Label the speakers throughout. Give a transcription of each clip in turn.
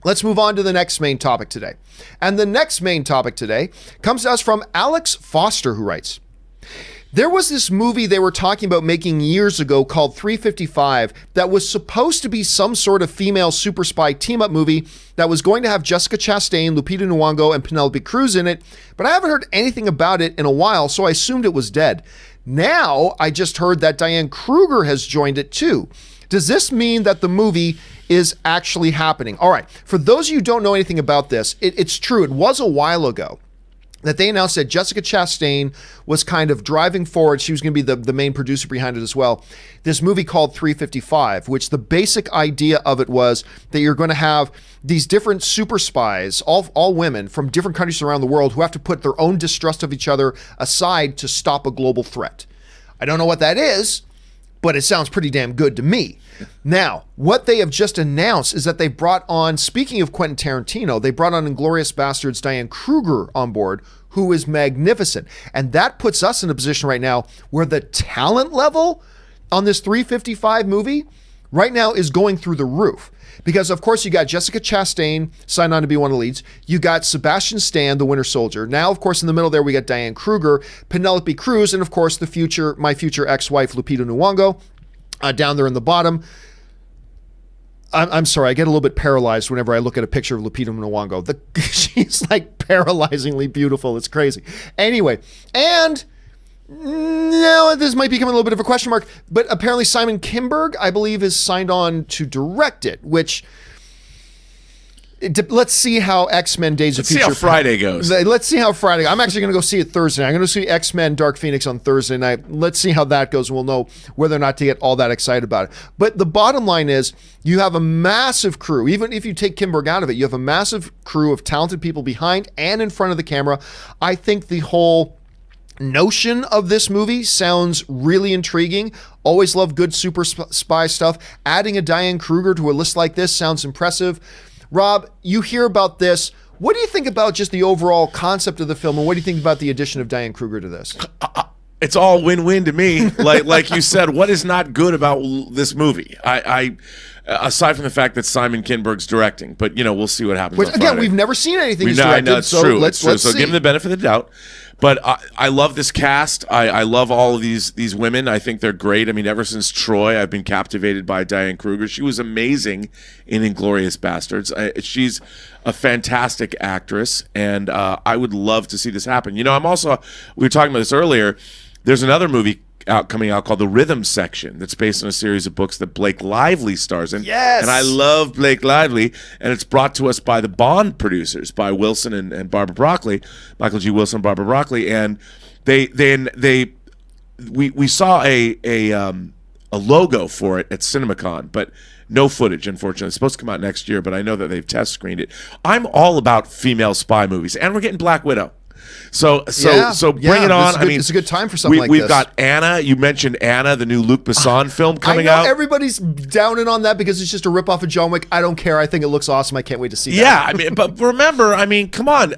Speaker 1: let's move on to the next main topic today. And the next main topic today comes to us from Alex Foster, who writes, there was this movie they were talking about making years ago called 355 that was supposed to be some sort of female super spy team-up movie that was going to have Jessica Chastain, Lupita Nyong'o, and Penelope Cruz in it, but I haven't heard anything about it in a while, so I assumed it was dead. Now, I just heard that Diane Kruger has joined it too. Does this mean that the movie is actually happening? All right, for those of you who don't know anything about this, it's true. It was a while ago that they announced that Jessica Chastain was kind of driving forward. She was going to be the main producer behind it as well. This movie called 355, which the basic idea of it was that you're going to have these different super spies, all women from different countries around the world who have to put their own distrust of each other aside to stop a global threat. I don't know what that is, but it sounds pretty damn good to me. Now, what they have just announced is that they brought on, speaking of Quentin Tarantino, they brought on Inglourious Basterds' Diane Kruger on board, who is magnificent. And that puts us in a position right now where the talent level on this 355 movie right now is going through the roof. Because, of course, you got Jessica Chastain signed on to be one of the leads. You got Sebastian Stan, the Winter Soldier. Now, of course, in the middle there, we got Diane Kruger, Penelope Cruz, and, of course, my future ex-wife, Lupita Nyong'o, down there in the bottom. I'm sorry, I get a little bit paralyzed whenever I look at a picture of Lupita Nyong'o. She's like paralyzingly beautiful. It's crazy. Anyway, and now this might become a little bit of a question mark, but apparently Simon Kinberg, I believe, is signed on to direct it, which... let's see how X-Men Days of Future...
Speaker 2: Let's see how Friday goes.
Speaker 1: Let's see how Friday... I'm actually going to go see it Thursday night. I'm going to see X-Men Dark Phoenix on Thursday night. Let's see how that goes, and we'll know whether or not to get all that excited about it. But the bottom line is, you have a massive crew. Even if you take Kinberg out of it, you have a massive crew of talented people behind and in front of the camera. I think the whole notion of this movie sounds really intriguing. Always love good super spy stuff. Adding a Diane Kruger to a list like this sounds impressive. Rob, you hear about this. What do you think about just the overall concept of the film, and what do you think about the addition of Diane Kruger to this?
Speaker 2: It's all win-win to me. Like you said, what is not good about this movie? I aside from the fact that Simon Kinberg's directing, but we'll see what happens.
Speaker 1: Which, again, we've never seen anything he's directed.
Speaker 2: I know it's true.
Speaker 1: Let's
Speaker 2: so
Speaker 1: see.
Speaker 2: Give him the benefit of the doubt. But I love this cast. I love all of these women. I think they're great. I mean, ever since Troy, I've been captivated by Diane Kruger. She was amazing in Inglourious Basterds. She's a fantastic actress, and I would love to see this happen. We were talking about this earlier. There's another movie coming out called The Rhythm Section that's based on a series of books that Blake Lively stars in.
Speaker 1: Yes!
Speaker 2: And I love Blake Lively, and it's brought to us by the Bond producers, by Wilson and Barbara Broccoli, Michael G. Wilson and Barbara Broccoli, and we saw a logo for it at CinemaCon, but no footage, unfortunately. It's supposed to come out next year, but I know that they've test screened it. I'm all about female spy movies, and we're getting Black Widow. So bring it on.
Speaker 1: It's a good time for something like this.
Speaker 2: We've got Anna. You mentioned Anna, the new Luc Besson film coming
Speaker 1: out.
Speaker 2: Everybody's
Speaker 1: downing on that because it's just a ripoff of John Wick. I don't care. I think it looks awesome. I can't wait to see that.
Speaker 2: Yeah, but remember, come on.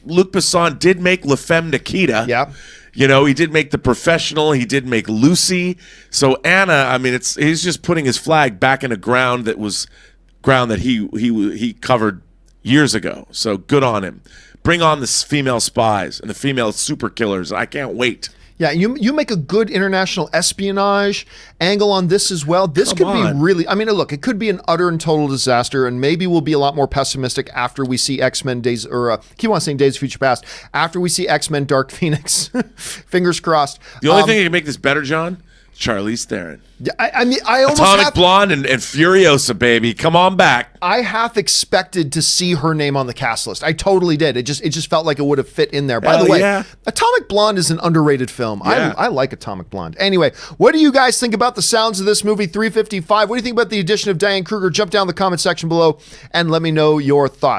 Speaker 2: Luc Besson did make La Femme Nikita.
Speaker 1: Yeah.
Speaker 2: He did make The Professional. He did make Lucy. So Anna, he's just putting his flag back in a ground that he covered years ago. So good on him. Bring on the female spies and the female super killers. I can't wait.
Speaker 1: Yeah, you make a good international espionage angle on this as well. This could be really... look, it could be an utter and total disaster, and maybe we'll be a lot more pessimistic after we see X-Men Days... keep on saying Days of Future Past. After we see X-Men Dark Phoenix. Fingers crossed.
Speaker 2: The only thing that can make this better, John... Charlize Theron.
Speaker 1: Yeah, I almost
Speaker 2: Atomic Blonde and Furiosa, baby. Come on back.
Speaker 1: I half expected to see her name on the cast list. I totally did. It just felt like it would have fit in there. By the way, Atomic Blonde is an underrated film. Yeah. I like Atomic Blonde. Anyway, what do you guys think about the sounds of this movie, 355? What do you think about the addition of Diane Kruger? Jump down in the comment section below and let me know your thoughts.